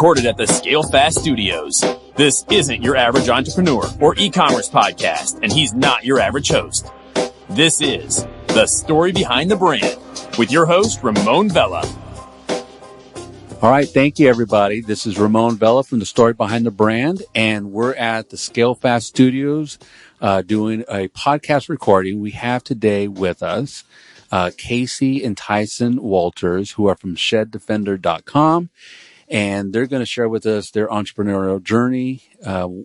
recorded at the Scale Fast Studios. This isn't your average entrepreneur or e-commerce podcast, and he's not your average host. This is The Story Behind the Brand with your host, Ramon Vela. All right. Thank you, everybody. This is Ramon Vela from The Story Behind the Brand, and we're at the Scale Fast Studios doing a podcast recording. We have today with us Casey and Tyson Walters, who are from sheddefender.com. And they're going to share with us their entrepreneurial journey,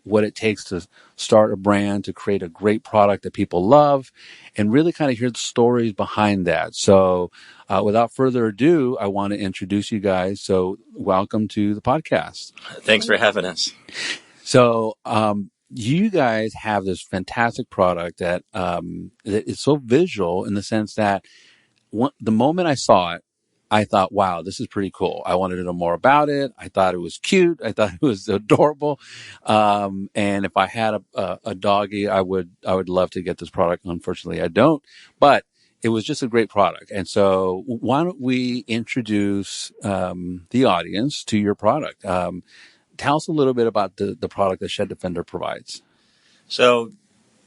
what it takes to start a brand, to create a great product that people love, and really kind of hear the stories behind that. So without further ado, I want to introduce you guys. So welcome to the podcast. Thanks for having us. So you guys have this fantastic product that is so visual in the sense that the moment I saw it, I thought, wow, this is pretty cool. I wanted to know more about it. I thought it was cute. I thought it was adorable. And if I had a doggy, I would love to get this product. Unfortunately, I don't, but it was just a great product. And so why don't we introduce the audience to your product? Tell us a little bit about the product that Shed Defender provides. So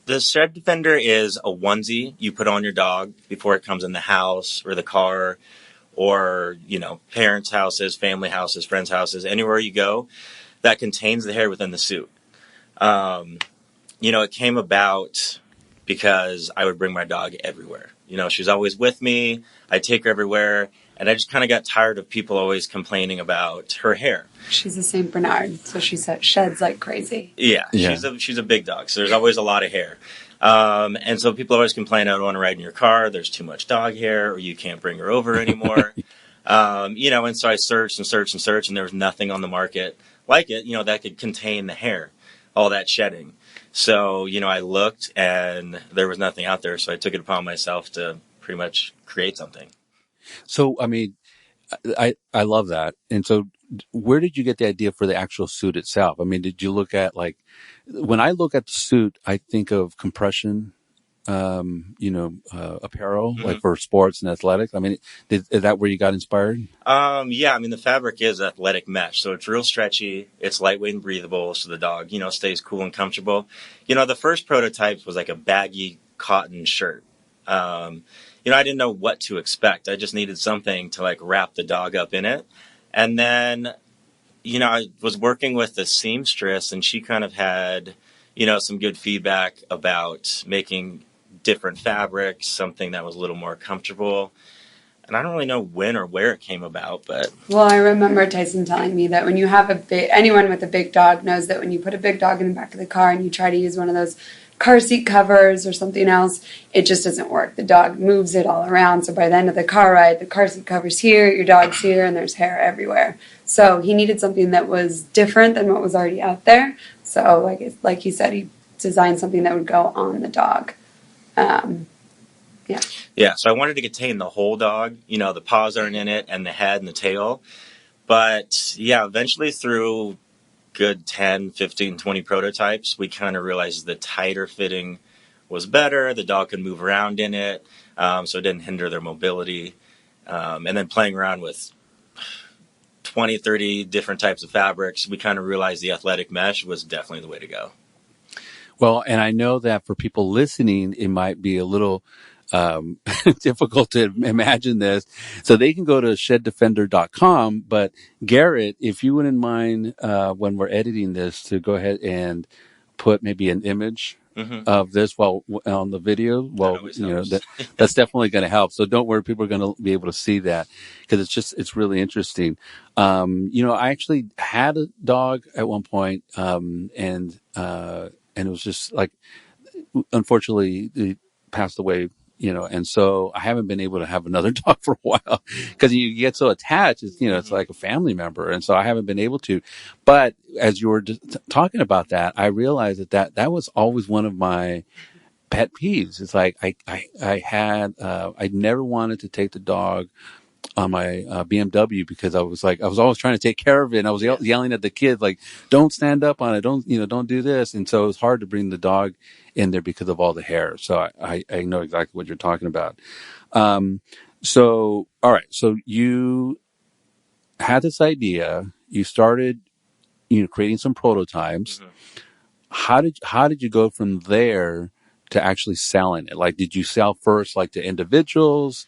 the Shed Defender is a onesie you put on your dog before it comes in the house or the car, or, parents' houses, family houses, friends' houses, anywhere you go that contains the hair within the suit. It came about because I would bring my dog everywhere. She's always with me. I take her everywhere. And I just kind of got tired of people always complaining about her hair. She's a St. Bernard, so she sheds like crazy. Yeah. She's a big dog, so there's always a lot of hair. And so people always complain, I don't want to ride in your car, there's too much dog hair, or you can't bring her over anymore. And so I searched, and there was nothing on the market like it, that could contain the hair, all that shedding. So, I looked, and there was nothing out there, so I took it upon myself to pretty much create something. So, I love that. And so where did you get the idea for the actual suit itself? Did you look at when I look at the suit, I think of compression, apparel, like for sports and athletics. Is that where you got inspired? The fabric is athletic mesh. So it's real stretchy. It's lightweight and breathable. So the dog, stays cool and comfortable. The first prototype was like a baggy cotton shirt. I didn't know what to expect. I just needed something to wrap the dog up in it. And then, I was working with the seamstress, and she kind of had, some good feedback about making different fabrics, something that was a little more comfortable. And I don't really know when or where it came about, but... Well, I remember Tyson telling me that when you have anyone with a big dog knows that when you put a big dog in the back of the car and you try to use one of those car seat covers or something else, it just doesn't work. The dog moves it all around. So by the end of the car ride, the car seat cover's here, your dog's here, and there's hair everywhere. So he needed something that was different than what was already out there. So like he said, he designed something that would go on the dog. Yeah, so I wanted to contain the whole dog. The paws aren't in it, and the head and the tail. But, eventually through good 10, 15, 20 prototypes, we kind of realized the tighter fitting was better. The dog could move around in it, so it didn't hinder their mobility. And then playing around with 20, 30 different types of fabrics, we kind of realized the athletic mesh was definitely the way to go. Well, and I know that for people listening, it might be a little difficult to imagine this. So they can go to sheddefender.com. But Garrett, if you wouldn't mind, when we're editing this, to go ahead and put maybe an image of this while on the video. Well, that's definitely going to help. So don't worry, people are going to be able to see that because it's really interesting. I actually had a dog at one point, and it was just unfortunately, he passed away. And so I haven't been able to have another dog for a while because you get so attached. It's like a family member. And so I haven't been able to. But as you were talking about that, I realized that was always one of my pet peeves. It's like I never wanted to take the dog on my BMW because I was always trying to take care of it. And I was yelling at the kids, don't stand up on it. Don't do this. And so it was hard to bring the dog in there because of all the hair. So I know exactly what you're talking about. So, all right. So you had this idea, you started, creating some prototypes. Mhm. How did you go from there to actually selling it? Like, did you sell first, like to individuals?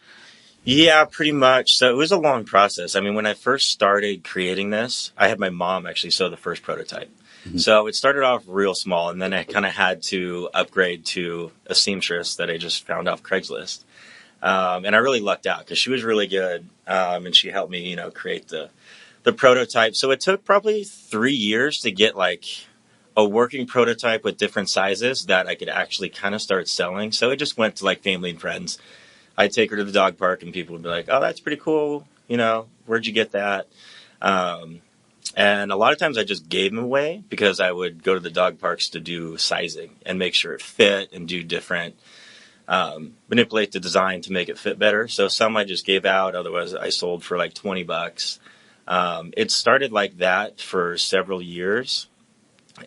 Yeah, pretty much. So it was a long process. I mean, when I first started creating this, I had my mom actually sew the first prototype. Mhm. So it started off real small, and then I kind of had to upgrade to a seamstress that I just found off Craigslist. And I really lucked out because she was really good, and she helped me, create the prototype. So it took probably 3 years to get like a working prototype with different sizes that I could actually kind of start selling. So it just went to like family and friends. I'd take her to the dog park and people would be like, "Oh, that's pretty cool. Where'd you get that?" Um, and a lot of times I just gave them away because I would go to the dog parks to do sizing and make sure it fit and do different, manipulate the design to make it fit better. So some I just gave out. Otherwise I sold for like $20. It started like that for several years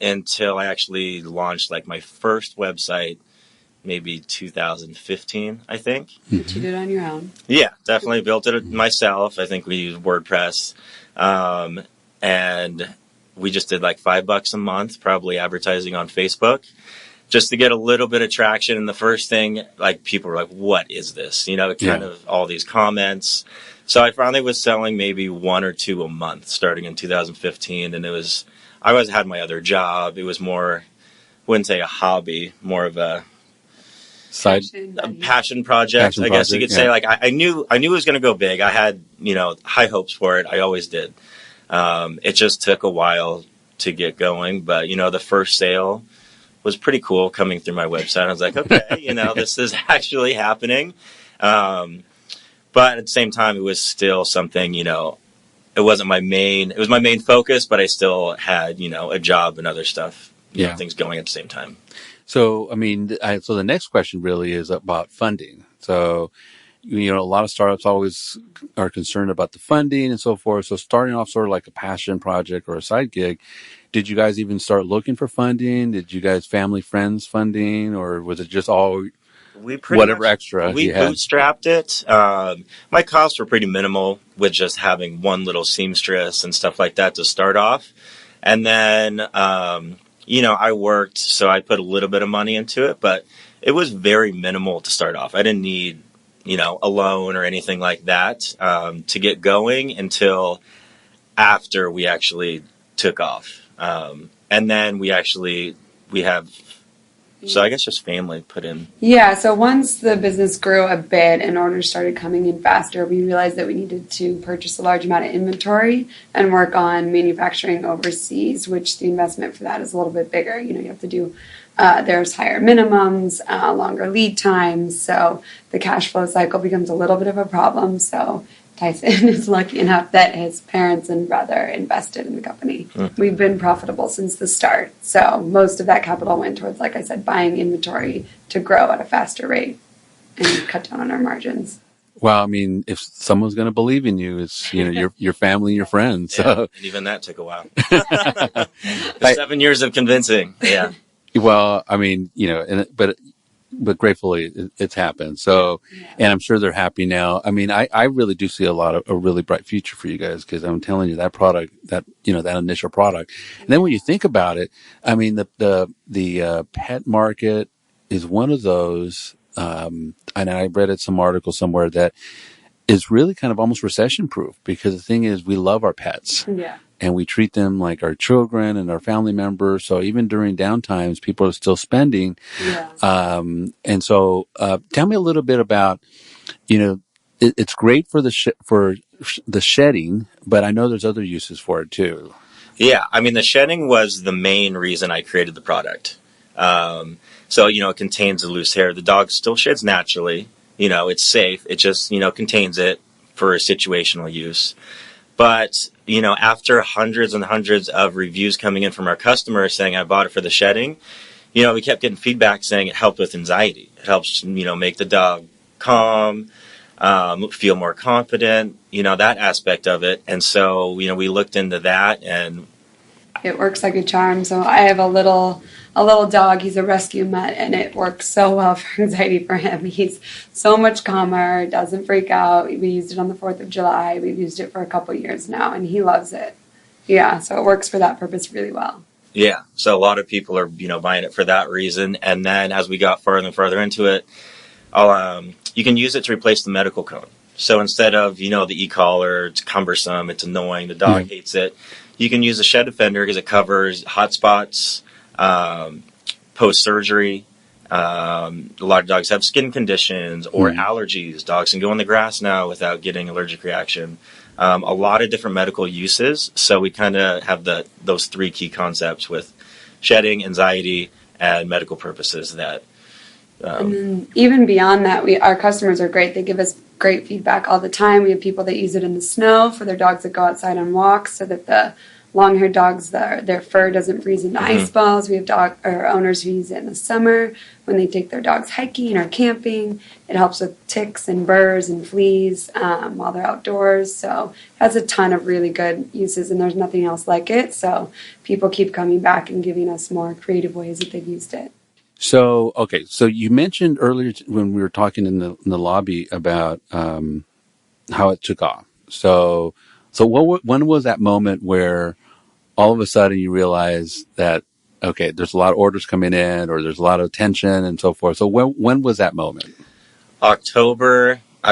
until I actually launched like my first website, maybe 2015, I think. Which you did on your own. Yeah, definitely built it myself. I think we used WordPress. And we just did like $5 a month, probably advertising on Facebook just to get a little bit of traction. And the first thing, like people were like, "What is this?" Kind of all these comments. So I finally was selling maybe one or two a month starting in 2015. And I always had my other job. It was more, wouldn't say a hobby, more of a passion project, I guess you could say. Like I knew it was going to go big. I had, high hopes for it. I always did. It just took a while to get going, but the first sale was pretty cool coming through my website. I was like, okay, this is actually happening. But at the same time, it was still something, it wasn't it was my main focus, but I still had, a job and other stuff, things going at the same time. So, I mean, so the next question really is about funding. So, a lot of startups always are concerned about the funding and so forth. So starting off sort of like a passion project or a side gig, did you guys even start looking for funding? Did you guys family, friends funding, or was it just all whatever extra we you had? Bootstrapped it. My costs were pretty minimal with just having one little seamstress and stuff like that to start off. And then, I worked, so I put a little bit of money into it, but it was very minimal to start off. I didn't need, a loan or anything like that to get going until after we actually took off. And then we have, so I guess just family put in. Yeah, so once the business grew a bit and orders started coming in faster, we realized that we needed to purchase a large amount of inventory and work on manufacturing overseas, which the investment for that is a little bit bigger. You have to do, there's higher minimums, longer lead times, so the cash flow cycle becomes a little bit of a problem. So Tyson is lucky enough that his parents and brother invested in the company. Mm-hmm. We've been profitable since the start. So most of that capital went towards, like I said, buying inventory to grow at a faster rate and cut down on our margins. Well, I mean, if someone's going to believe in you, it's, your family and your friends. So. Yeah, and even that took a while. 7 years of convincing. Yeah. Well, I mean, but gratefully it's happened. So, and I'm sure they're happy now. I mean, I really do see a really bright future for you guys, because I'm telling you that product, that initial product. And then when you think about it, I mean, the pet market is one of those, and I read at some article somewhere that is really kind of almost recession proof, because the thing is, we love our pets. Yeah. And we treat them like our children and our family members. So even during downtimes, people are still spending. Yeah. And so, tell me a little bit about, it's great for the shedding, but I know there's other uses for it too. Yeah. I mean, the shedding was the main reason I created the product. So, it contains the loose hair. The dog still sheds naturally. It's safe. It just, contains it for situational use. But, after hundreds and hundreds of reviews coming in from our customers saying I bought it for the shedding, we kept getting feedback saying it helped with anxiety. It helps, make the dog calm, feel more confident, that aspect of it. And so, we looked into that, and it works like a charm. So I have a little dog. He's a rescue mutt, and it works so well for anxiety for him. He's so much calmer, doesn't freak out. We used it on the 4th of July. We've used it for a couple years now, and he loves it. Yeah, so it works for that purpose really well. Yeah, so a lot of people are, buying it for that reason. And then as we got further and further into it, you can use it to replace the medical cone. So instead of, the e-collar, it's cumbersome, it's annoying, the dog hates it, you can use the Shed Defender because it covers hot spots, post-surgery. A lot of dogs have skin conditions or allergies. Dogs can go in the grass now without getting allergic reaction. A lot of different medical uses. So we kind of have those three key concepts with shedding, anxiety, and medical purposes that. And then even beyond that, our customers are great. They give us great feedback all the time. We have people that use it in the snow for their dogs that go outside on walks so that the long-haired dogs, their fur doesn't freeze into ice balls. We have owners who use it in the summer when they take their dogs hiking or camping. It helps with ticks and burrs and fleas while they're outdoors. So it has a ton of really good uses, and there's nothing else like it. So people keep coming back and giving us more creative ways that they've used it. So, okay. So you mentioned earlier when we were talking in the lobby about how it took off. So when was that moment where all of a sudden you realize that, okay, there's a lot of orders coming in or there's a lot of tension and so forth. So when was that moment? I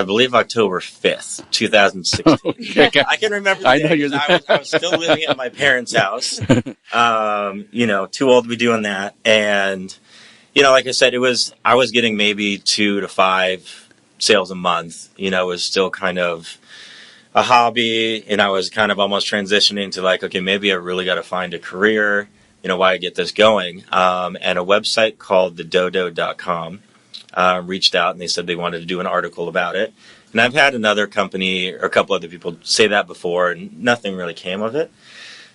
believe October 5th, 2016. Okay. I can remember the day. I was still living at my parents' house. Too old to be doing that. And, like I said, I was getting maybe 2 to 5 sales a month. It was still kind of a hobby, and I was kind of almost transitioning to like, okay, maybe I really got to find a career, why I get this going. And a website called thedodo.com reached out, and they said they wanted to do an article about it. And I've had another company or a couple other people say that before, and nothing really came of it.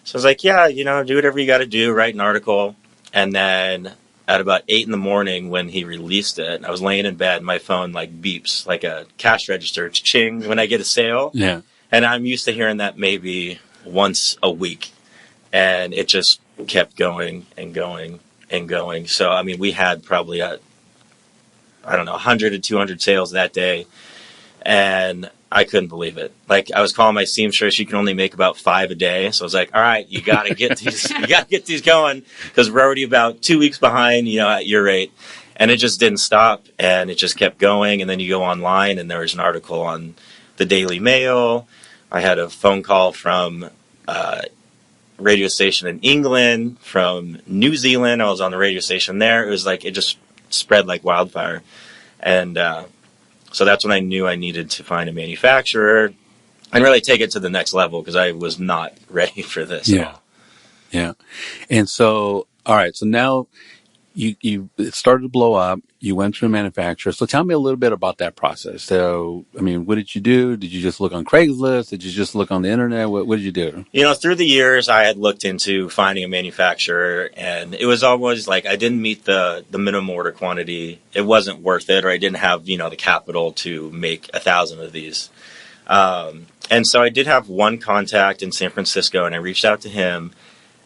So I was like, yeah, do whatever you got to do, write an article. And then at about 8 a.m, when he released it, I was laying in bed, my phone like beeps like a cash register, ching, when I get a sale. Yeah. And I'm used to hearing that maybe once a week. And it just kept going and going and going. So, I mean, we had probably, 100 to 200 sales that day. And I couldn't believe it. Like, I was calling my seamstress. She can only make about 5 a day. So I was like, all right, you got to get these going because we're already about 2 weeks behind, at your rate. And it just didn't stop. And it just kept going. And then you go online and there was an article on the Daily Mail. I had a phone call from a radio station in England, from New Zealand. I was on the radio station there. It was like, it just spread like wildfire. And so that's when I knew I needed to find a manufacturer and really take it to the next level because I was not ready for this at all. Yeah. And so, all right. So now it started to blow up. You went to a manufacturer. So tell me a little bit about that process. So, I mean, what did you do? Did you just look on Craigslist? Did you just look on the internet? What did you do? Through the years, I had looked into finding a manufacturer, and it was always like I didn't meet the minimum order quantity. It wasn't worth it, or I didn't have, the capital to make 1,000 of these. And so I did have one contact in San Francisco, and I reached out to him.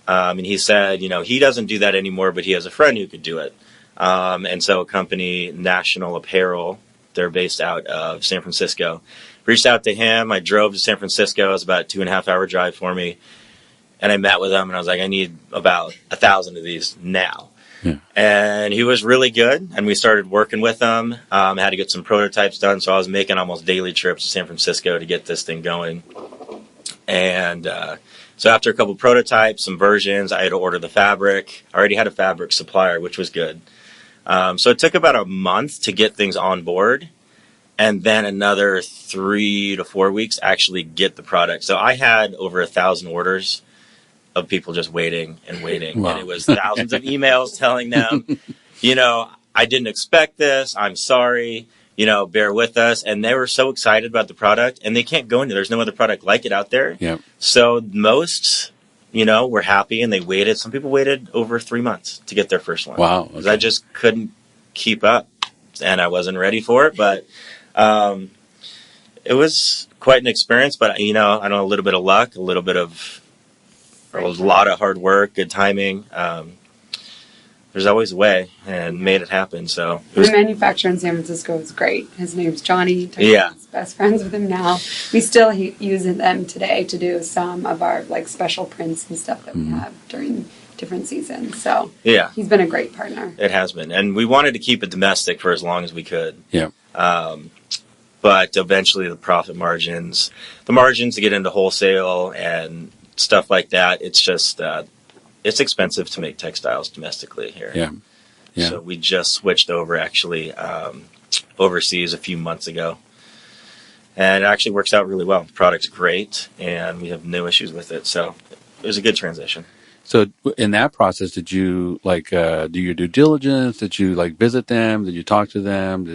And he said, he doesn't do that anymore, but he has a friend who could do it. And so a company, National Apparel, they're based out of San Francisco, reached out to him. I drove to San Francisco. It was about a 2.5-hour drive for me. And I met with him, and I was like, I need about 1,000 of these now. Yeah. And he was really good, and we started working with him. I had to get some prototypes done, so I was making almost daily trips to San Francisco to get this thing going. And so after a couple prototypes, some versions, I had to order the fabric. I already had a fabric supplier, which was good. So it took about a month to get things on board, and then another 3 to 4 weeks actually get the product. So I had over 1,000 orders of people just waiting and waiting. Wow. And it was thousands of emails telling them, I didn't expect this. I'm sorry. Bear with us. And they were so excited about the product, and they can't go into, there's no other product like it out there. Yep. So most, were happy, and they waited. Some people waited over 3 months to get their first one. Wow. Because I just couldn't keep up, and I wasn't ready for it. But it was quite an experience. But, I know a little bit of luck, a lot of hard work, good timing. there's always a way, and made it happen. So the manufacturer in San Francisco is great. His name's Johnny. Tyson's best friends with him now. We still use them today to do some of our like special prints and stuff that we have during different seasons. So he's been a great partner. It has been, and we wanted to keep it domestic for as long as we could. Yeah. But eventually the profit margins, to get into wholesale and stuff like that, it's just it's expensive to make textiles domestically here. Yeah. So we just switched over actually overseas a few months ago. And it actually works out really well. The product's great, and we have no issues with it. So it was a good transition. So in that process, did you like do your due diligence? Did you like visit them? Did you talk to them?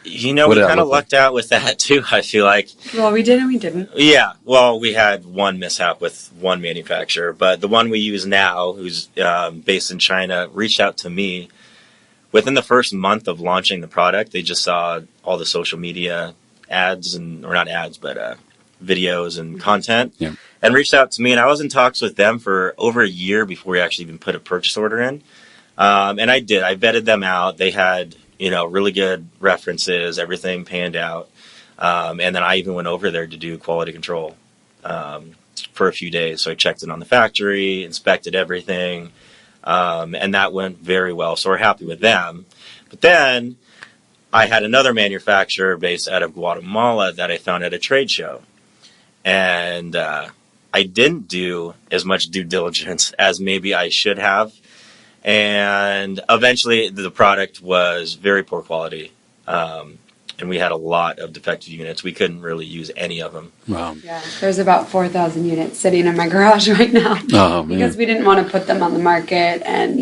We kind of lucked out with that too, I feel like. Well, we did and we didn't. Yeah. Well, we had one mishap with one manufacturer, but the one we use now, who's based in China, reached out to me. Within the first month of launching the product, they just saw all the social media ads, or not ads, but videos and content, and reached out to me. And I was in talks with them for over a year before we actually even put a purchase order in. And I did. I vetted them out. They had really good references, everything panned out. And then I even went over there to do quality control for a few days. So I checked in on the factory, inspected everything, and that went very well. So we're happy with them. But then I had another manufacturer based out of Guatemala that I found at a trade show. And I didn't do as much due diligence as maybe I should have. And eventually the product was very poor quality. And we had a lot of defective units. We couldn't really use any of them. Wow. Yeah, there's about 4,000 units sitting in my garage right now. Oh, because we didn't want to put them on the market. And,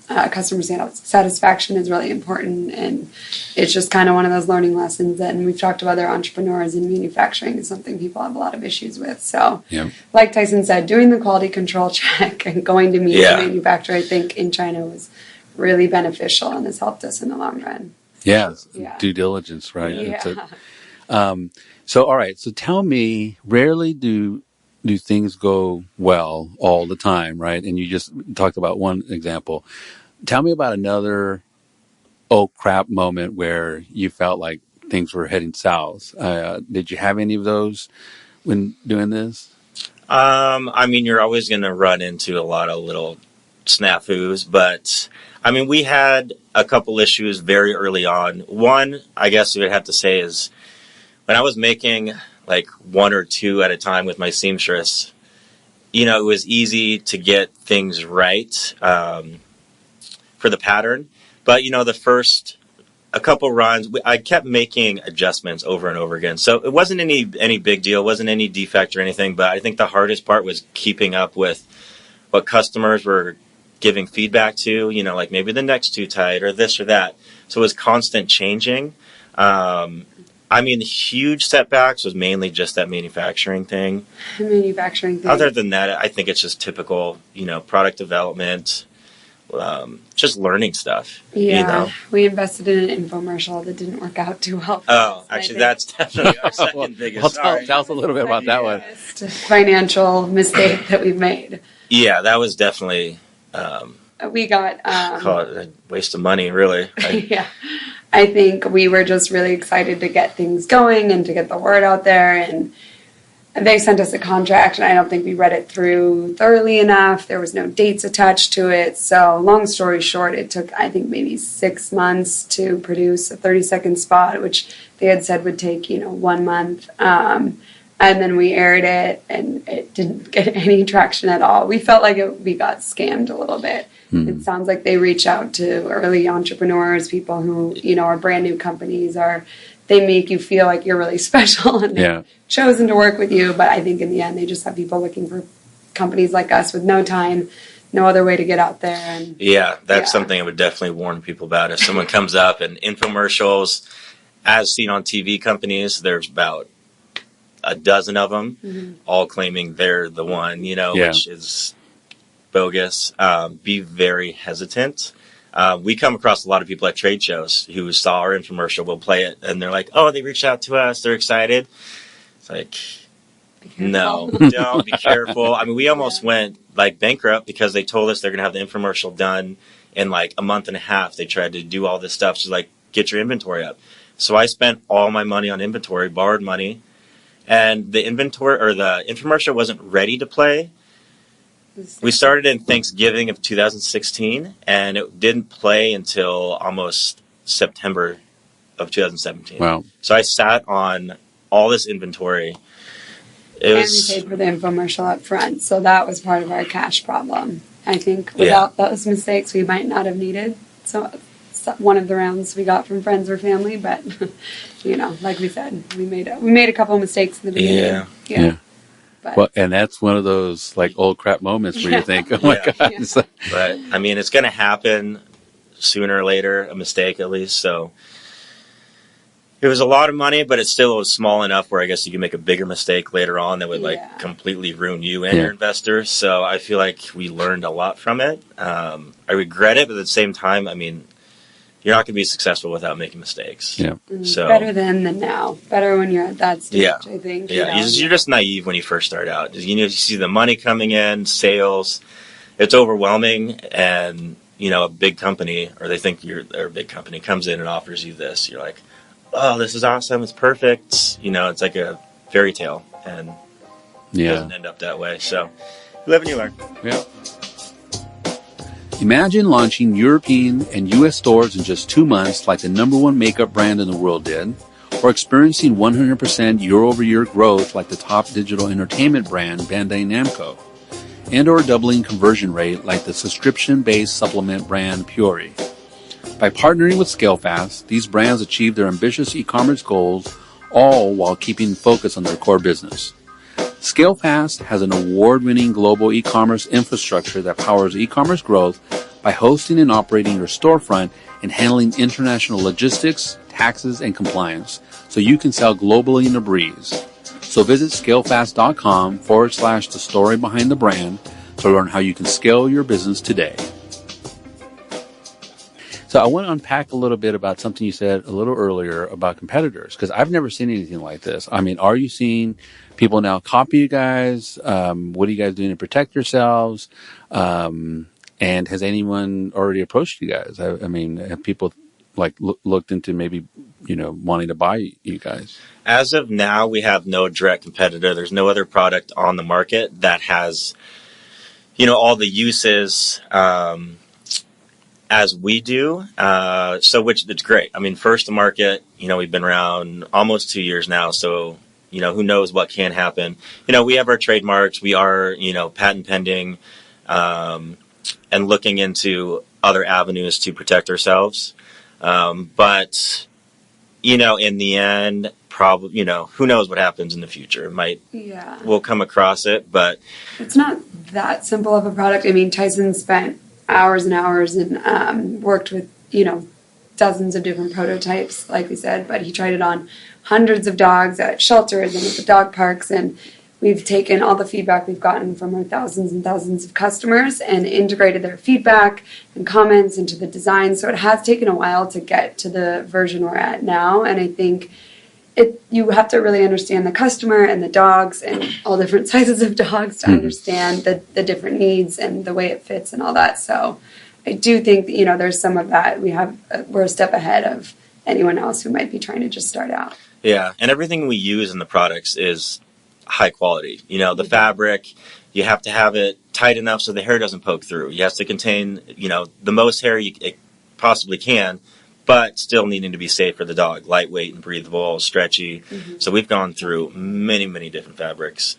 our customer satisfaction is really important. And it's just kind of one of those learning lessons. And we've talked to other entrepreneurs in manufacturing is something people have a lot of issues with. So, like Tyson said, doing the quality control check and going to meet the manufacturer, I think, in China was really beneficial and has helped us in the long run. Yeah. Due diligence, right? Yeah. So, all right. So tell me, rarely do things go well all the time, right? And you just talked about one example. Tell me about another oh crap moment where you felt like things were heading south. Did you have any of those when doing this? You're always going to run into a lot of little snafus, but we had a couple issues very early on. One, I guess you would have to say, is when I was making like one or two at a time with my seamstress, it was easy to get things right for the pattern. But, the first a couple runs, I kept making adjustments over and over again. So it wasn't any big deal, wasn't any defect or anything. But I think the hardest part was keeping up with what customers were giving feedback to, like maybe the neck's too tight or this or that. So it was constant changing. The huge setbacks was mainly just that manufacturing thing. Other than that, I think it's just typical, product development, just learning stuff. Yeah, we invested in an infomercial that didn't work out too well. Actually, that's definitely our second biggest. Tell us a little bit about that one. Financial mistake that we've made. Yeah, that was definitely. We got a waste of money, really. Yeah. I think we were just really excited to get things going and to get the word out there. And they sent us a contract, and I don't think we read it through thoroughly enough. There was no dates attached to it. So long story short, it took, I think, maybe 6 months to produce a 30-second spot, which they had said would take, 1 month. And then we aired it, and it didn't get any traction at all. We felt like we got scammed a little bit. It sounds like they reach out to early entrepreneurs, people who, are brand new companies, they make you feel like you're really special and they've chosen to work with you. But I think in the end, they just have people looking for companies like us with no time, no other way to get out there. And that's something I would definitely warn people about. If someone comes up and infomercials, as seen on TV companies, there's about a dozen of them, all claiming they're the one, which is bogus. Be very hesitant. We come across a lot of people at trade shows who saw our infomercial, will play it, and they're like, oh, they reached out to us, they're excited. It's like, no, don't, be careful. We almost went like bankrupt because they told us they're going to have the infomercial done in like a month and a half. They tried to do all this stuff to like get your inventory up. So I spent all my money on inventory, borrowed money, and the inventory or the infomercial wasn't ready to play. We started in Thanksgiving of 2016, and it didn't play until almost September of 2017. Wow. So I sat on all this inventory. And we paid for the infomercial up front, so that was part of our cash problem. I think without those mistakes, we might not have needed one of the rounds we got from friends or family. But like we said, we made a couple of mistakes in the beginning. Yeah. Well, and that's one of those like old crap moments where you think, "Oh my God!" Yeah. But I mean, it's going to happen sooner or later, a mistake at least. So it was a lot of money, but it still was small enough where I guess you can make a bigger mistake later on that would like completely ruin you and your investors. So I feel like we learned a lot from it. I regret it, but at the same time, I mean, you're not going to be successful without making mistakes. Yeah. So better then than now. Better when you're at that stage, I think. Yeah. You're just naive when you first start out. You see the money coming in, sales. It's overwhelming, and a big company, or they think they're a big company, comes in and offers you this. You're like, oh, this is awesome. It's perfect. It's like a fairy tale, and it doesn't end up that way. So you live and you learn. Yeah. Imagine launching European and U.S. stores in just 2 months like the #1 makeup brand in the world did, or experiencing 100% year-over-year growth like the top digital entertainment brand Bandai Namco, and or doubling conversion rate like the subscription-based supplement brand Puri. By partnering with ScaleFast, these brands achieve their ambitious e-commerce goals, all while keeping focus on their core business. ScaleFast has an award-winning global e-commerce infrastructure that powers e-commerce growth by hosting and operating your storefront and handling international logistics, taxes, and compliance, so you can sell globally in a breeze. So visit scalefast.com/the story behind the brand to learn how you can scale your business today. So I want to unpack a little bit about something you said a little earlier about competitors, because I've never seen anything like this. I mean, are you seeing people now copy you guys? What are you guys doing to protect yourselves? And has anyone already approached you guys? I mean, have people like looked into maybe, wanting to buy you guys? As of now, we have no direct competitor. There's no other product on the market that has, all the uses, as we do, which it's great. I mean, first to market, we've been around almost 2 years now, so, who knows what can happen. We have our trademarks, we are, patent pending, and looking into other avenues to protect ourselves. But, in the end, probably, who knows what happens in the future. We'll come across it, but it's not that simple of a product. I mean, Tyson spent hours and hours and worked with, dozens of different prototypes, like we said, but he tried it on hundreds of dogs at shelters and at the dog parks, and we've taken all the feedback we've gotten from our thousands and thousands of customers and integrated their feedback and comments into the design. So it has taken a while to get to the version we're at now, and I think you have to really understand the customer and the dogs and all different sizes of dogs to understand the different needs and the way it fits and all that. So I do think that, there's some of that. We're a step ahead of anyone else who might be trying to just start out. Yeah, and everything we use in the products is high quality. The fabric, you have to have it tight enough so the hair doesn't poke through. You have to contain, the most hair it possibly can, but still needing to be safe for the dog, lightweight and breathable, stretchy. So we've gone through many, many different fabrics.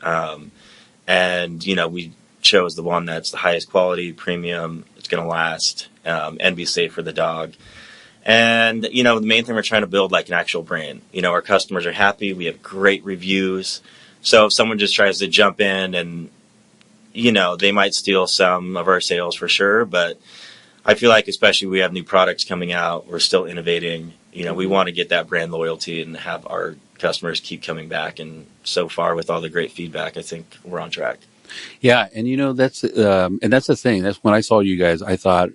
And, we chose the one that's the highest quality, premium, it's going to last, and be safe for the dog. And, the main thing we're trying to build like an actual brand. Our customers are happy. We have great reviews. So if someone just tries to jump in and, they might steal some of our sales for sure, but I feel like especially we have new products coming out, we're still innovating. We want to get that brand loyalty and have our customers keep coming back. And so far, with all the great feedback, I think we're on track. Yeah, and that's the thing. That's when I saw you guys, I thought,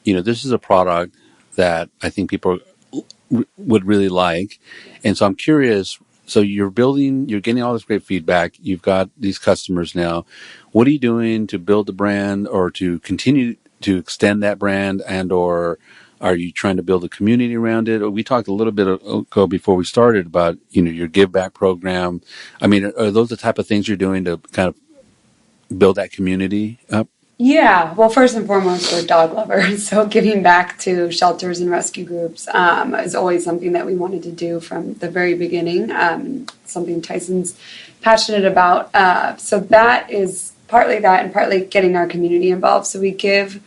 this is a product that I think people would really like, and so I'm curious. so you're getting all this great feedback. You've got these customers now. What are you doing to build the brand or to continue to extend that brand, and or are you trying to build a community around it? Or we talked a little bit ago before we started about, your give back program. I mean, are those the type of things you're doing to kind of build that community up? Yeah, well, first and foremost, we're dog lovers. So giving back to shelters and rescue groups is always something that we wanted to do from the very beginning, something Tyson's passionate about. So that is partly that and partly getting our community involved. So we give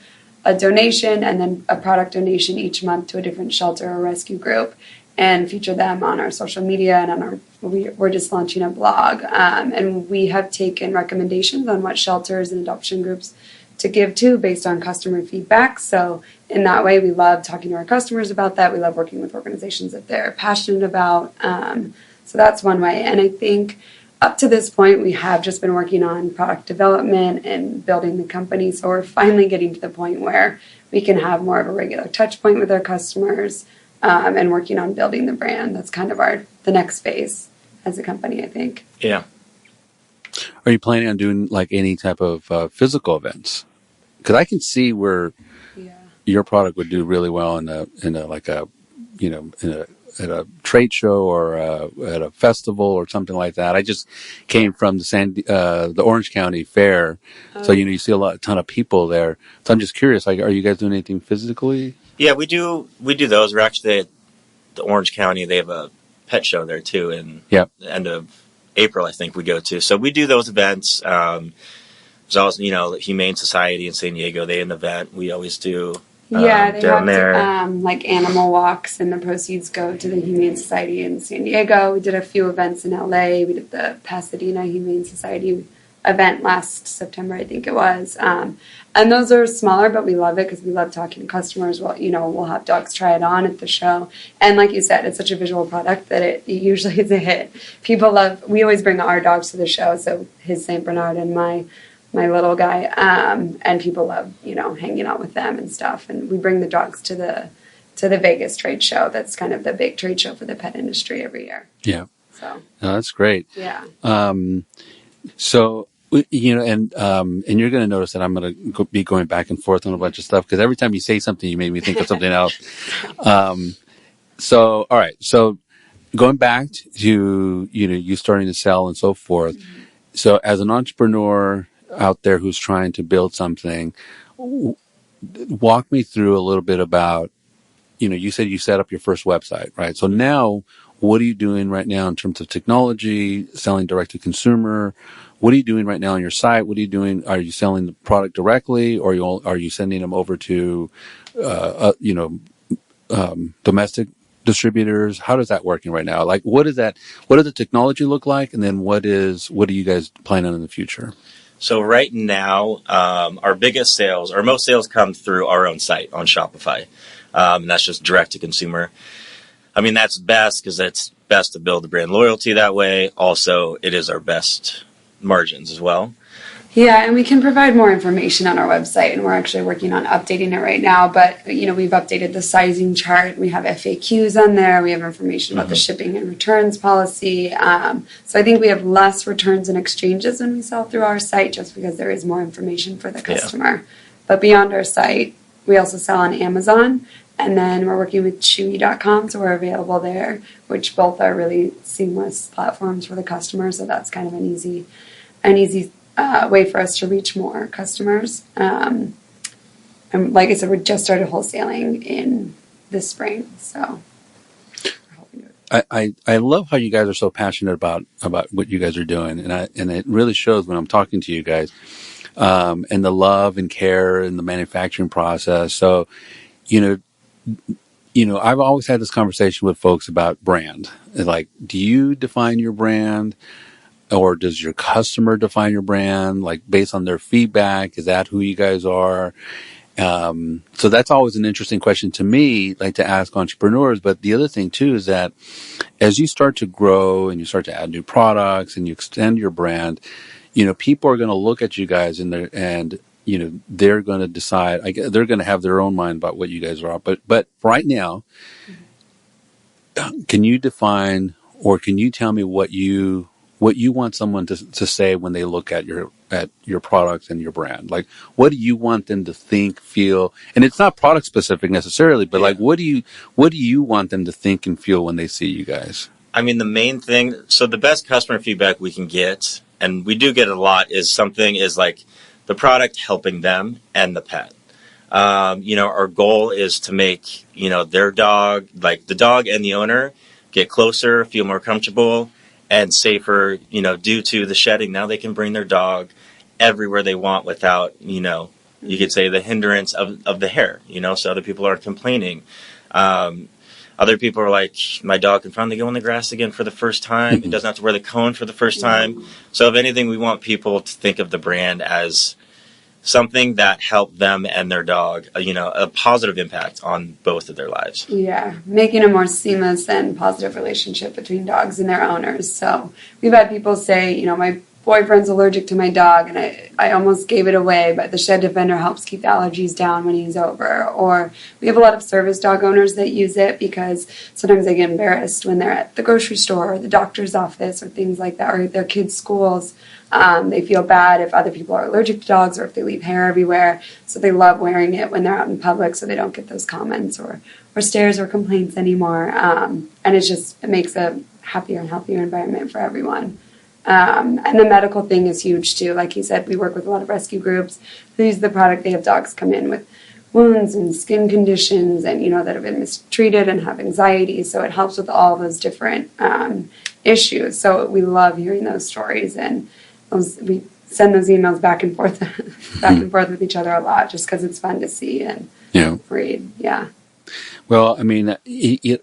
a donation and then a product donation each month to a different shelter or rescue group and feature them on our social media and on we're just launching a blog. And we have taken recommendations on what shelters and adoption groups to give to based on customer feedback. So in that way, we love talking to our customers about that. We love working with organizations that they're passionate about. So that's one way. And I think up to this point, we have just been working on product development and building the company. So we're finally getting to the point where we can have more of a regular touch point with our customers and working on building the brand. That's kind of the next phase as a company, I think. Yeah. Are you planning on doing like any type of physical events? Because I can see where your product would do really well in a at a trade show or at a festival or something like that. I just came from the Orange County Fair, so you see a ton of people there. So I'm just curious, like, are you guys doing anything physically? Yeah, we do those. We're actually at the Orange County. They have a pet show there too, in the end of April, I think we go to. So we do those events. There's also, Humane Society in San Diego. They have an event. We always do. They have there. like animal walks, and the proceeds go to the Humane Society in San Diego. We did a few events in LA. We did the Pasadena Humane Society event last September, I think it was. And those are smaller, but we love it because we love talking to customers. Well, we'll have dogs try it on at the show. And like you said, it's such a visual product that it usually is a hit. We always bring our dogs to the show. So his St. Bernard and my little guy. And people love, hanging out with them and stuff. And we bring the dogs to the Vegas trade show. That's kind of the big trade show for the pet industry every year. Yeah. So. No, that's great. Yeah. So, and you're going to notice that I'm going to be going back and forth on a bunch of stuff because every time you say something, you make me think of something else. So, all right. So going back to, you starting to sell and so forth. Mm-hmm. So as an entrepreneur out there who's trying to build something, walk me through a little bit about, you said you set up your first website, right? So now what are you doing right now in terms of technology, selling direct to consumer? What are you doing right now on your site? What are you doing? Are you selling the product directly, or are you sending them over to, domestic distributors? How does that working right now? Like, what does the technology look like? And then what do you guys plan on in the future? So right now, our most sales come through our own site on Shopify. And that's just direct to consumer. I mean, that's best because it's best to build the brand loyalty that way. Also, it is our best margins as well. Yeah, and we can provide more information on our website, and we're actually working on updating it right now. But, we've updated the sizing chart. We have FAQs on there. We have information about the shipping and returns policy. So I think we have less returns and exchanges when we sell through our site just because there is more information for the customer. Yeah. But beyond our site, we also sell on Amazon. And then we're working with Chewy.com, so we're available there, which both are really seamless platforms for the customer. So that's kind of an easy way for us to reach more customers. And like I said, we just started wholesaling in this spring, so we're hoping I love how you guys are so passionate about what you guys are doing, and it really shows when I'm talking to you guys, and the love and care in the manufacturing process. So, I've always had this conversation with folks about brand. Like, do you define your brand? Or does your customer define your brand, like based on their feedback? Is that who you guys are? So that's always an interesting question to me, like to ask entrepreneurs. But the other thing too is that as you start to grow and you start to add new products and you extend your brand, people are going to look at you guys and they're going to decide. They're going to have their own mind about what you guys are. But right now, can you define or can you tell me what you want someone to say when they look at your products and your brand? Like, what do you want them to think, feel? And it's not product specific necessarily, but like, what do you want them to think and feel when they see you guys? I mean, the main thing, so the best customer feedback we can get, and we do get a lot, is like the product helping them and the pet. Our goal is to make, their dog, like the dog and the owner, get closer, feel more comfortable and safer, due to the shedding. Now they can bring their dog everywhere they want without, you could say the hindrance of the hair, so other people aren't complaining. Other people are like, my dog can finally go in the grass again for the first time. It doesn't have to wear the cone for the first time. So if anything, we want people to think of the brand as something that helped them and their dog, a positive impact on both of their lives. Yeah, making a more seamless and positive relationship between dogs and their owners. So we've had people say, my boyfriend's allergic to my dog and I almost gave it away, but the Shed Defender helps keep the allergies down when he's over. Or we have a lot of service dog owners that use it because sometimes they get embarrassed when they're at the grocery store or the doctor's office or things like that, or their kids' schools. They feel bad if other people are allergic to dogs or if they leave hair everywhere. So they love wearing it when they're out in public so they don't get those comments or stares or complaints anymore. And it makes a happier and healthier environment for everyone. And the medical thing is huge too. Like he said, we work with a lot of rescue groups who use the product. They have dogs come in with wounds and skin conditions and, that have been mistreated and have anxiety. So it helps with all those different issues. So we love hearing those stories, and we send those emails back and forth with each other a lot just because it's fun to see and read. Yeah. Well, I mean,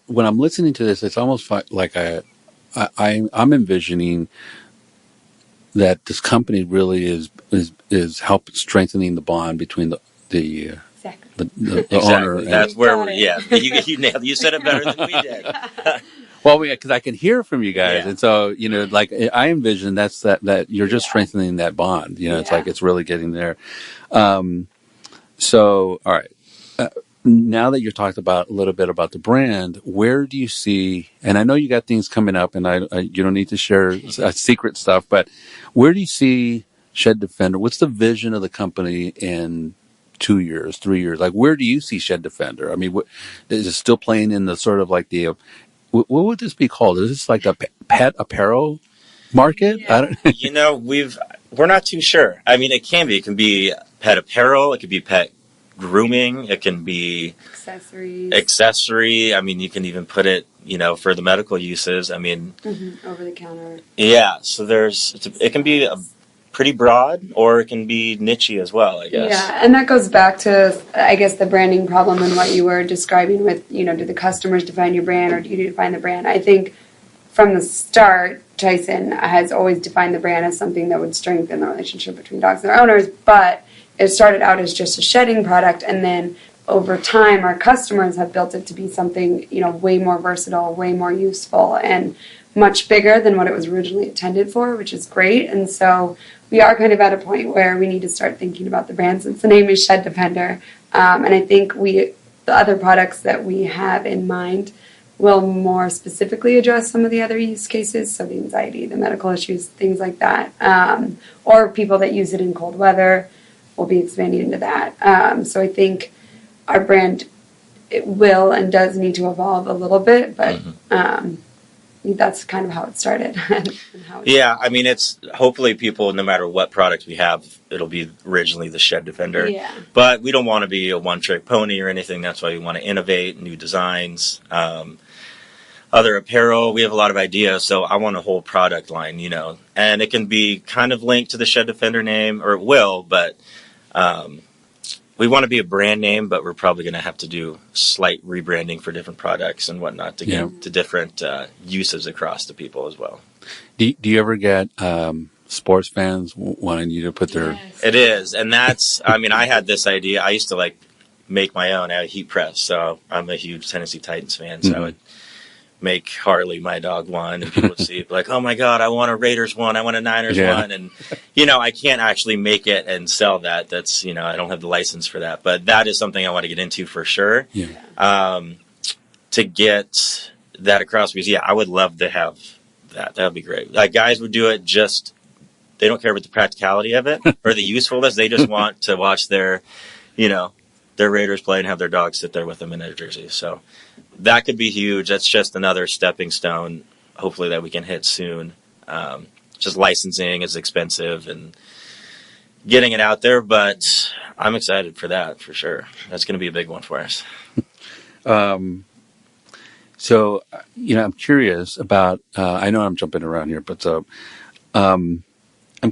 when I'm listening to this, it's almost like I'm envisioning that this company really is help strengthening the bond between the exactly. owner. That's where you nailed. You said it better than we did. Well, because I can hear from you guys, and so like I envision that you're just strengthening that bond. It's like it's really getting there. So, all right. Now that you talked about a little bit about the brand, where do you see? And I know you got things coming up, and you don't need to share secret stuff, but where do you see Shed Defender? What's the vision of the company in 2 years, 3 years? Like, where do you see Shed Defender? I mean, is it still playing in the sort of like the what would this be called? Is this like a pet apparel market? Yeah. We're not too sure. I mean, it can be pet apparel. It could be pet grooming. It can be accessory. I mean, you can even put it, for the medical uses. I mean, over the counter. Yeah. So it can be pretty broad, or it can be niche-y as well, I guess. Yeah, and that goes back to, I guess, the branding problem and what you were describing with, do the customers define your brand or do you define the brand? I think from the start, Tyson has always defined the brand as something that would strengthen the relationship between dogs and their owners, but it started out as just a shedding product, and then over time, our customers have built it to be something, way more versatile, way more useful, and much bigger than what it was originally intended for, which is great. And so we are kind of at a point where we need to start thinking about the brand, since the name is Shed Defender. And I think the other products that we have in mind will more specifically address some of the other use cases, so the anxiety, the medical issues, things like that, or people that use it in cold weather. We'll be expanding into that. So I think our brand, it will and does need to evolve a little bit, but that's kind of how it started. I mean, it's hopefully people, no matter what product we have, it'll be originally the Shed Defender. Yeah. But we don't want to be a one-trick pony or anything. That's why we want to innovate, new designs, other apparel. We have a lot of ideas, so I want a whole product line, and it can be kind of linked to the Shed Defender name, or it will, but we want to be a brand name, but we're probably going to have to do slight rebranding for different products and whatnot to get to different uses across the people as well. Do you ever get sports fans wanting you to put their... Yes. It is, and that's, I mean, I had this idea. I used to make my own out of heat press, so I'm a huge Tennessee Titans fan, so I would make Harley my dog one, and people would see it like, oh my God, I want a Raiders one, I want a Niners one, and I can't actually make it and sell that. That's I don't have the license for that, but that is something I want to get into for sure. To get that across, because I would love to have that. That would be great. Like, guys would do it just, they don't care about the practicality of it or the usefulness. They just want to watch their Raiders play and have their dog sit there with them in their jersey. So that could be huge. That's just another stepping stone, hopefully, that we can hit soon. Just licensing is expensive and getting it out there, but I'm excited for that for sure. That's going to be a big one for us. So, I'm curious about, I know I'm jumping around here, but I'm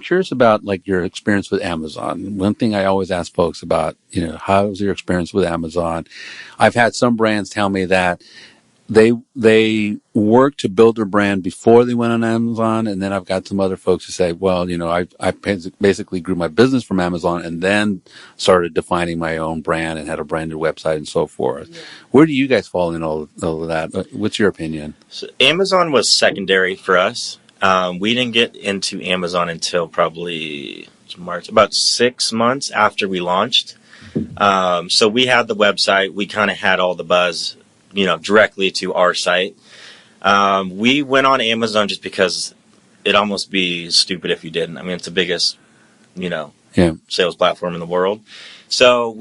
curious about like your experience with Amazon. One thing I always ask folks about, how was your experience with Amazon? I've had some brands tell me that they work to build their brand before they went on Amazon. And then I've got some other folks who say, well, I basically grew my business from Amazon and then started defining my own brand and had a branded website and so forth. Yeah. Where do you guys fall in all of that? What's your opinion? So Amazon was secondary for us. We didn't get into Amazon until probably March, about 6 months after we launched. So we had the website. We kind of had all the buzz, directly to our site. We went on Amazon just because it'd almost be stupid if you didn't. I mean, it's the biggest, sales platform in the world. So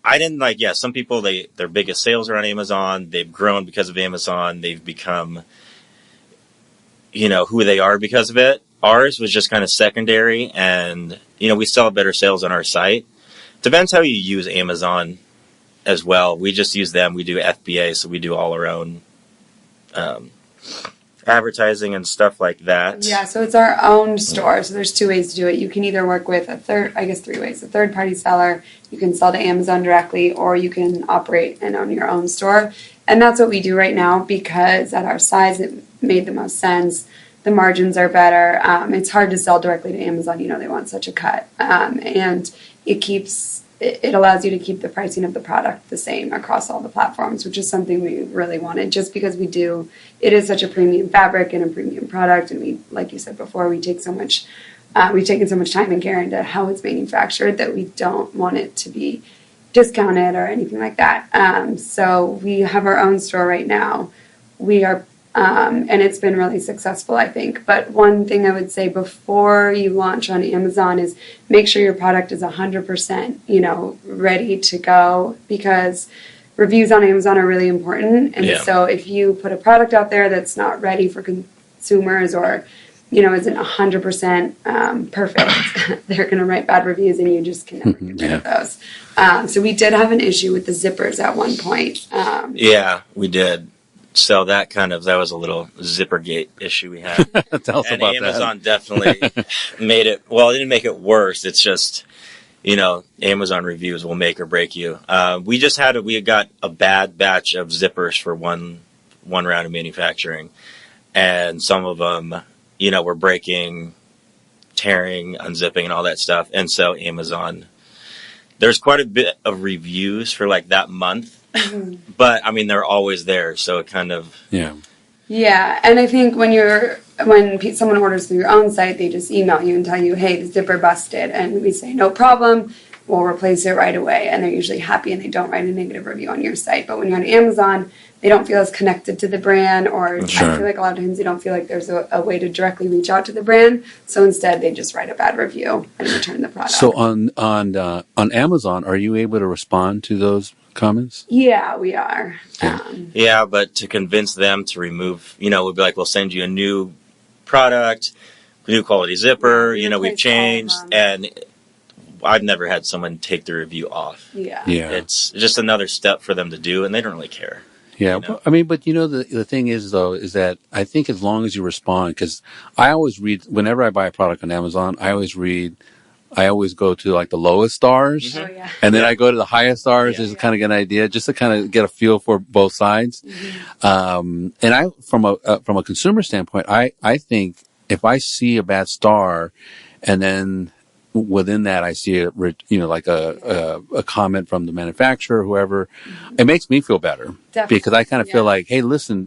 I didn't some people, their biggest sales are on Amazon. They've grown because of Amazon. They've become, who they are because of it. Ours was just kind of secondary, and, we still have better sales on our site. Depends how you use Amazon as well. We just use them. We do FBA, so we do all our own advertising and stuff like that. Yeah, so it's our own store. So there's 2 ways to do it. You can either work with 3 ways. A third-party seller, you can sell to Amazon directly, or you can operate and own your own store. And that's what we do right now because at our size, it made the most sense. The margins are better. It's hard to sell directly to Amazon. They want such a cut. And it allows you to keep the pricing of the product the same across all the platforms, which is something we really wanted just because it is such a premium fabric and a premium product. And we, like you said before, we've taken so much time and care into how it's manufactured that we don't want it to be discounted or anything like that. So we have our own store right now. We are, and it's been really successful, I think. But one thing I would say before you launch on Amazon is make sure your product is 100%, ready to go, because reviews on Amazon are really important. And so if you put a product out there that's not ready for consumers or, isn't 100% perfect, they're going to write bad reviews and you just can never get rid of those. So we did have an issue with the zippers at one point. Yeah, we did. So that was a little Zippergate issue we had. Tell us and about Amazon that. definitely made it, well, it didn't make it worse. It's just, Amazon reviews will make or break you. We got a bad batch of zippers for one round of manufacturing. And some of them, were breaking, tearing, unzipping and all that stuff. And so Amazon, there's quite a bit of reviews for that month. But I mean, they're always there, so it kind of yeah. And I think when someone orders through your own site, they just email you and tell you, hey, the zipper busted, and we say no problem, we'll replace it right away, and they're usually happy and they don't write a negative review on your site. But when you're on Amazon, they don't feel as connected to the brand, or Sure. I feel like a lot of times they don't feel like there's a way to directly reach out to the brand, so instead they just write a bad review and return the product. So on Amazon, are you able to respond to those comments? Yeah, we are. Yeah, but to convince them to remove, we'd be like, we'll send you a new product, new quality zipper, we've changed, and I've never had someone take the review off. Yeah. It's just another step for them to do, and they don't really care. Yeah, well, I mean, but the thing is, though, is that I think as long as you respond, because I always read, whenever I buy a product on Amazon, I always go to the lowest stars, Oh, yeah. and then I go to the highest stars just to kind of get an idea, just to kind of get a feel for both sides. And from a consumer standpoint, I think if I see a bad star, and then within that I see a comment from the manufacturer, whoever, it makes me feel better. Definitely. Because I kind of feel like, hey, listen,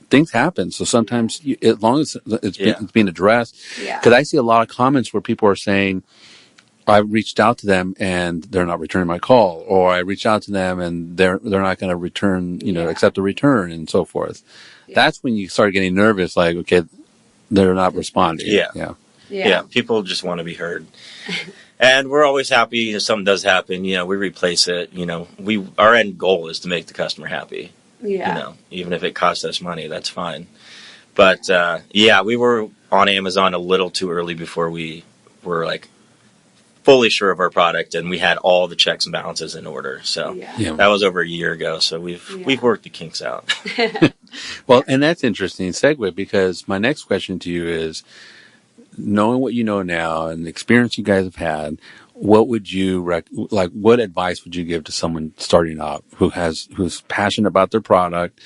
things happen. So sometimes, as long as it's being addressed, because I see a lot of comments where people are saying, I reached out to them and they're not returning my call, or I reached out to them and they're not going to return, accept a return and so forth. Yeah. That's when you start getting nervous, like, okay, they're not responding. Yeah. People just want to be heard. And we're always happy if something does happen, we replace it. Our end goal is to make the customer happy. Yeah. Even if it costs us money, that's fine. But, we were on Amazon a little too early before we were like fully sure of our product, and we had all the checks and balances in order. So that was over a year ago. So we've worked the kinks out. Well, and that's interesting segue, because my next question to you is, knowing what you know now and the experience you guys have had, what would you what advice would you give to someone starting out who's passionate about their product,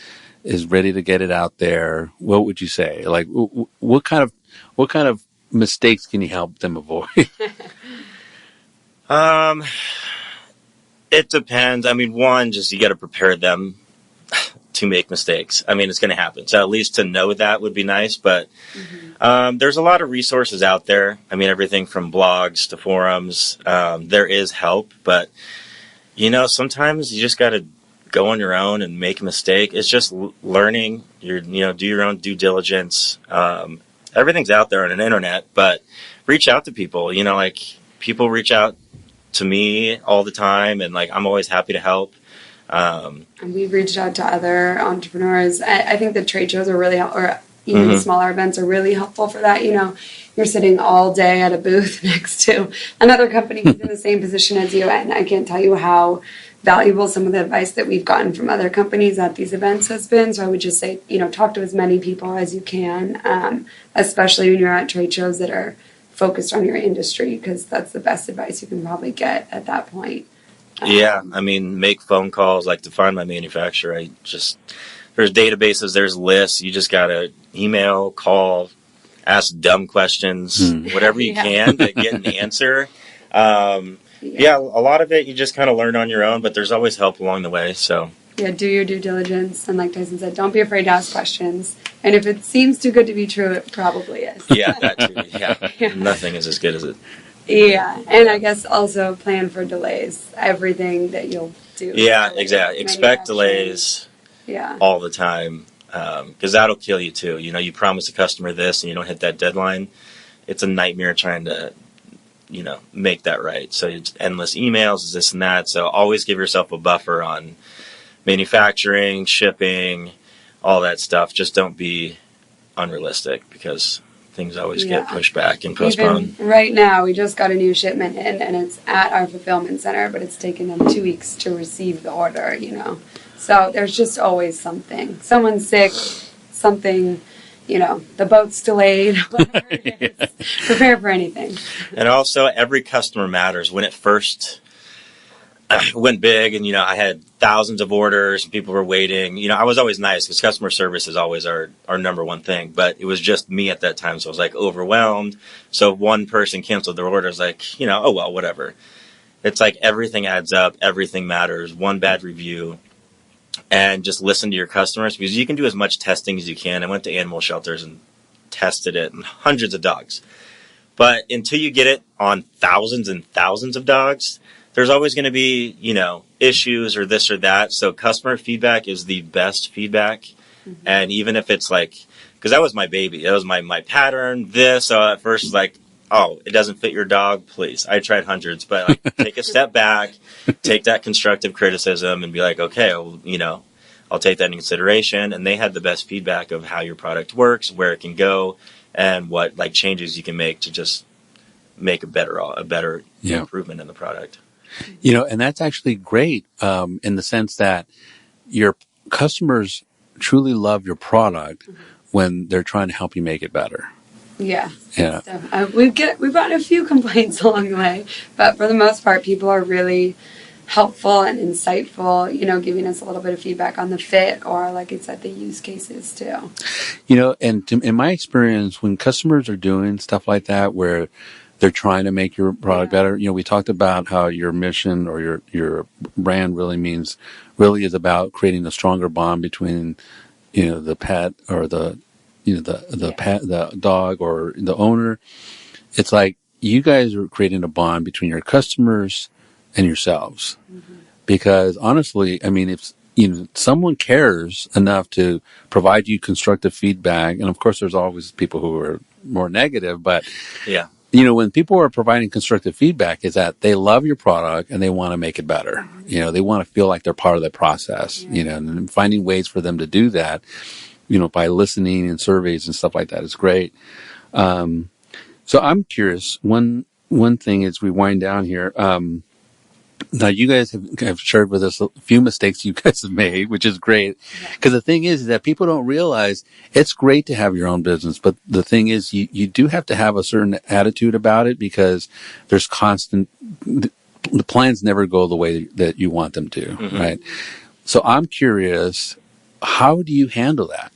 is ready to get it out there? What would you say? Like, what kind of mistakes can you help them avoid? It depends. I mean, one, just you got to prepare them to make mistakes. I mean, it's going to happen. So at least to know that would be nice. But there's a lot of resources out there. I mean, everything from blogs to forums. There is help, but sometimes you just got to go on your own and make a mistake. It's just learning. Do your own due diligence. Everything's out there on the internet, but reach out to people. People reach out to me all the time, and I'm always happy to help. And we've reached out to other entrepreneurs. I think the trade shows are really, or even smaller events are really helpful for that. You're sitting all day at a booth next to another company who's in the same position as you, and I can't tell you how valuable some of the advice that we've gotten from other companies at these events has been. So I would just say, talk to as many people as you can, especially when you're at trade shows that are focused on your industry, because that's the best advice you can probably get at that point. Make phone calls, to find my manufacturer. There's databases, there's lists. You just gotta email, call, ask dumb questions, whatever you can to get an answer. A lot of it you just kind of learn on your own, but there's always help along the way. So do your due diligence, and like Tyson said, don't be afraid to ask questions. And if it seems too good to be true, it probably is. That too. Yeah. Nothing is as good as it. Yeah, and I guess also plan for delays. Everything that you'll do. Yeah, exactly. Expect delays. All the time, because that'll kill you too. You promise a customer this and you don't hit that deadline. It's a nightmare trying to, make that right. So it's endless emails, this and that. So always give yourself a buffer on manufacturing, shipping, all that stuff. Just don't be unrealistic, because things always get pushed back and postponed. Even right now, we just got a new shipment in, and it's at our fulfillment center, but it's taken them 2 weeks to receive the order, So there's just always something. Someone's sick, something, the boat's delayed, whatever it is. Prepare for anything. And also, every customer matters. When it first went big and, I had thousands of orders and people were waiting, I was always nice, because customer service is always our number one thing. But it was just me at that time, so I was overwhelmed. So if one person canceled their order, I was oh, well, whatever. It's everything adds up. Everything matters. One bad review. And just listen to your customers, because you can do as much testing as you can. I went to animal shelters and tested it on hundreds of dogs. But until you get it on thousands and thousands of dogs, there's always going to be, issues or this or that. So customer feedback is the best feedback. And even if it's because that was my baby. That was my pattern, this. So at first oh, it doesn't fit your dog, please. I tried hundreds, but take a step back, take that constructive criticism and be okay, well, I'll take that into consideration. And they had the best feedback of how your product works, where it can go, and what changes you can make to just make a better improvement in the product. And that's actually great in the sense that your customers truly love your product when they're trying to help you make it better. Yeah. We've gotten a few complaints along the way, but for the most part, people are really helpful and insightful, giving us a little bit of feedback on the fit, or like I said, the use cases too. And in my experience, when customers are doing stuff like that, where they're trying to make your product better, we talked about how your mission or your brand really is about creating a stronger bond between, the pet or the pet, the dog or the owner. It's you guys are creating a bond between your customers and yourselves. Mm-hmm. Because honestly, I mean, if someone cares enough to provide you constructive feedback, and of course, there's always people who are more negative, but yeah, when people are providing constructive feedback, is that they love your product and they want to make it better. They want to feel like they're part of the process. And finding ways for them to do that, by listening and surveys and stuff like that is great. So I'm curious. One thing as we wind down here. Now, you guys have shared with us a few mistakes you guys have made, which is great. Because the thing is that people don't realize it's great to have your own business. But the thing is, you do have to have a certain attitude about it because there's the plans never go the way that you want them to, right? So I'm curious, how do you handle that?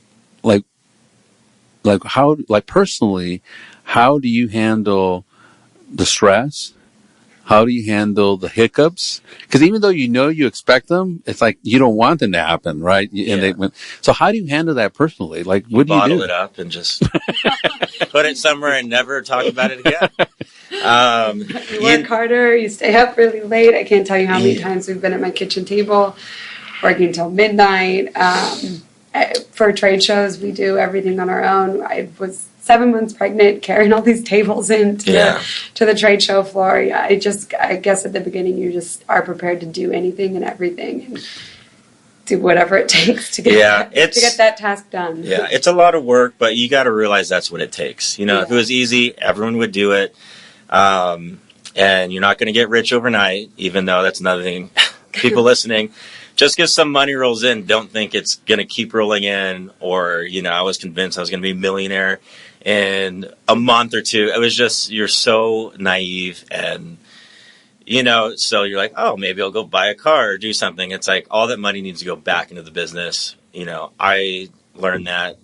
Personally, how do you handle the stress? How do you handle the hiccups? Because even though you expect them, it's like you don't want them to happen, right? So how do you handle that personally? Like, what do you do? Bottle it up and just put it somewhere and never talk about it again. You work harder. You stay up really late. I can't tell you how many times we've been at my kitchen table working until midnight. For trade shows, we do everything on our own. I was 7 months pregnant, carrying all these tables in to the trade show floor. I guess at the beginning you just are prepared to do anything and everything and do whatever it takes to get that task done. Yeah, it's a lot of work, but you got to realize that's what it takes. If it was easy, everyone would do it. And you're not going to get rich overnight, even though that's another thing. People listening, just because some money rolls in, don't think it's going to keep rolling in. Or, I was convinced I was going to be a millionaire in a month or two. It was just, you're so naive and, so you're like, oh, maybe I'll go buy a car or do something. It's like all that money needs to go back into the business. I learned that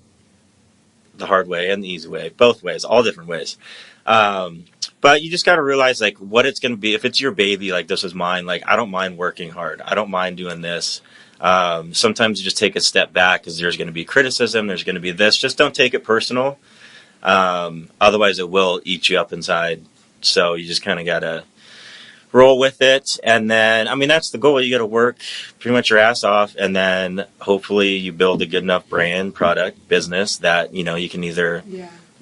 the hard way and the easy way, both ways, all different ways. But you just got to realize like what it's going to be. If it's your baby, like this was mine, like I don't mind working hard. I don't mind doing this. Sometimes you just take a step back because there's going to be criticism. There's going to be this. Just don't take it personal. Otherwise it will eat you up inside. So you just kind of got to roll with it. And then, that's the goal. You got to work pretty much your ass off. And then hopefully you build a good enough brand, product, business that, you can either,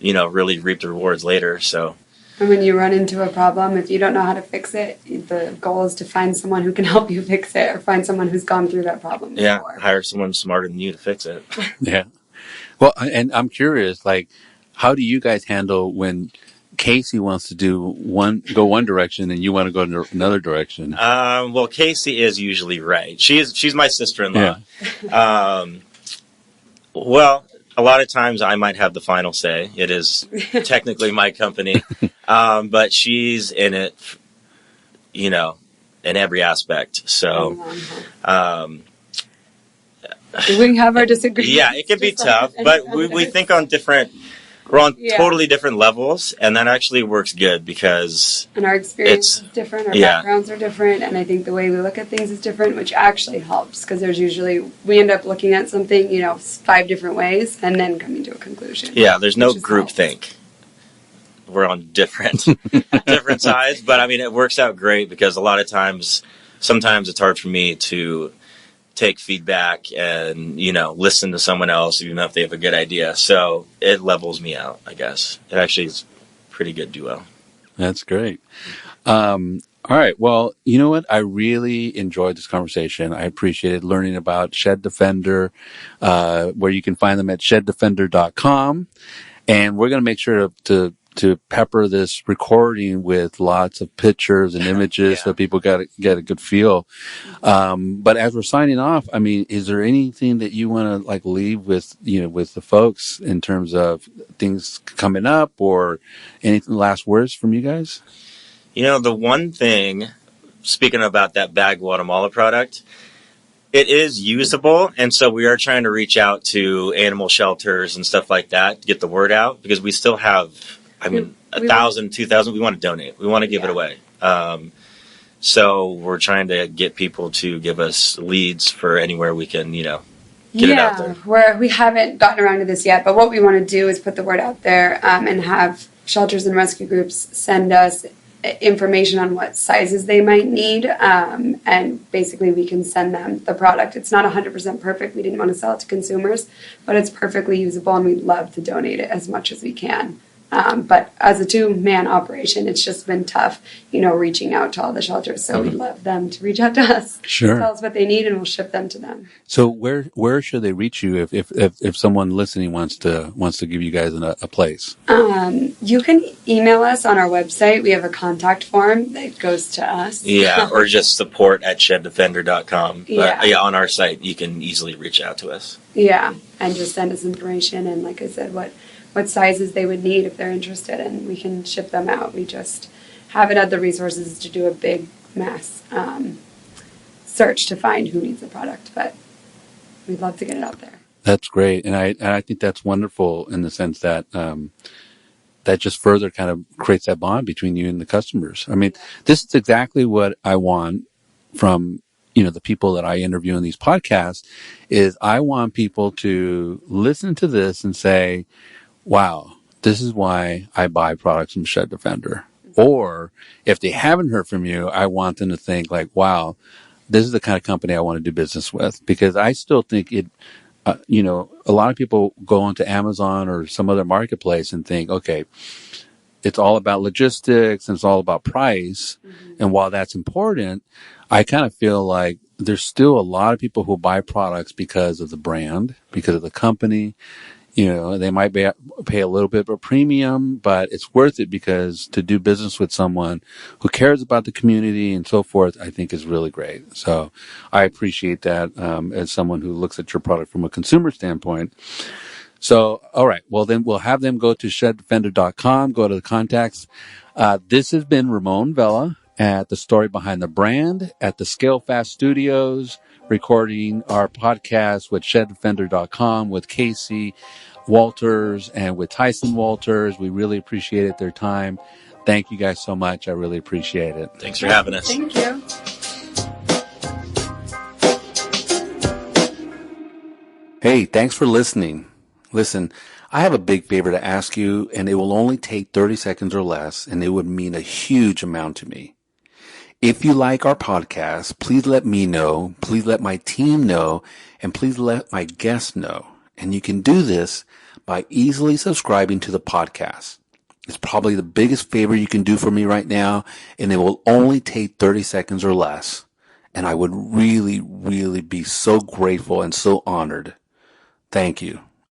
really reap the rewards later. So. And when you run into a problem, if you don't know how to fix it, the goal is to find someone who can help you fix it or find someone who's gone through that problem before. Yeah, hire someone smarter than you to fix it. Yeah. Well, and I'm curious, like, how do you guys handle when Casey wants to go one direction and you want to go in another direction? Well, Casey is usually right. She's my sister-in-law. Yeah. Well, a lot of times I might have the final say. It is technically my company. But she's in it, in every aspect. So, we have our disagreements. Yeah, it can be tough, but we think on we're on totally different levels, and that actually works good because... And our experience is different, our backgrounds are different, and I think the way we look at things is different, which actually helps, because we end up looking at something, 5 different ways, and then coming to a conclusion. Yeah, there's no group think. We're on different sides, but it works out great because a lot of times, sometimes it's hard for me to take feedback and, listen to someone else, even if they have a good idea. So it levels me out, I guess. It actually is a pretty good duo. That's great. All right. Well, you know what? I really enjoyed this conversation. I appreciated learning about Shed Defender, where you can find them at sheddefender.com. And we're going to make sure to pepper this recording with lots of pictures and images so people get a good feel. But as we're signing off, is there anything that you want to leave with, with the folks in terms of things coming up or any last words from you guys? The one thing, speaking about that bag Guatemala product, it is usable, and so we are trying to reach out to animal shelters and stuff like that to get the word out, because we still have, 1,000, 2,000, we want to donate. We want to give it away. So we're trying to get people to give us leads for anywhere we can, get it out there. We haven't gotten around to this yet, but what we want to do is put the word out there and have shelters and rescue groups send us information on what sizes they might need, and basically we can send them the product. It's not 100% perfect. We didn't want to sell it to consumers, but it's perfectly usable, and we'd love to donate it as much as we can. But as a 2-man operation, it's just been tough, reaching out to all the shelters. So we'd love them to reach out to us. Sure. Tell us what they need, and we'll ship them to them. So where should they reach you if someone listening wants to give you guys a place? You can email us on our website. We have a contact form that goes to us. Yeah, or just support@sheddefender.com. Yeah. But on our site, you can easily reach out to us. Yeah, and just send us information, and like I said, what sizes they would need if they're interested, and we can ship them out. We just haven't had the resources to do a big mass search to find who needs the product, but we'd love to get it out there. That's great, and I think that's wonderful in the sense that that just further kind of creates that bond between you and the customers. I mean, this is exactly what I want from the people that I interview in these podcasts. Is I want people to listen to this and say, wow, this is why I buy products from Shed Defender. Or if they haven't heard from you, I want them to think like, wow, this is the kind of company I want to do business with. Because I still think a lot of people go onto Amazon or some other marketplace and think, okay, it's all about logistics and it's all about price. Mm-hmm. And while that's important, I kind of feel like there's still a lot of people who buy products because of the brand, because of the company. They might pay a little bit of a premium, but it's worth it because to do business with someone who cares about the community and so forth, I think is really great. So I appreciate that as someone who looks at your product from a consumer standpoint. So, all right. Well, then we'll have them go to sheddefender.com, go to the contacts. This has been Ramon Vela at The Story Behind the Brand at the Scale Fast Studios, recording our podcast with sheddefender.com with Casey Walters and with Tyson Walters. We really appreciated their time. Thank you guys so much. I really appreciate it. Thanks for having us. Thank you. Hey, thanks for listening. Listen, I have a big favor to ask you, and it will only take 30 seconds or less, and it would mean a huge amount to me. If you like our podcast, please let me know, please let my team know, and please let my guests know. And you can do this by easily subscribing to the podcast. It's probably the biggest favor you can do for me right now, and it will only take 30 seconds or less. And I would really, really be so grateful and so honored. Thank you.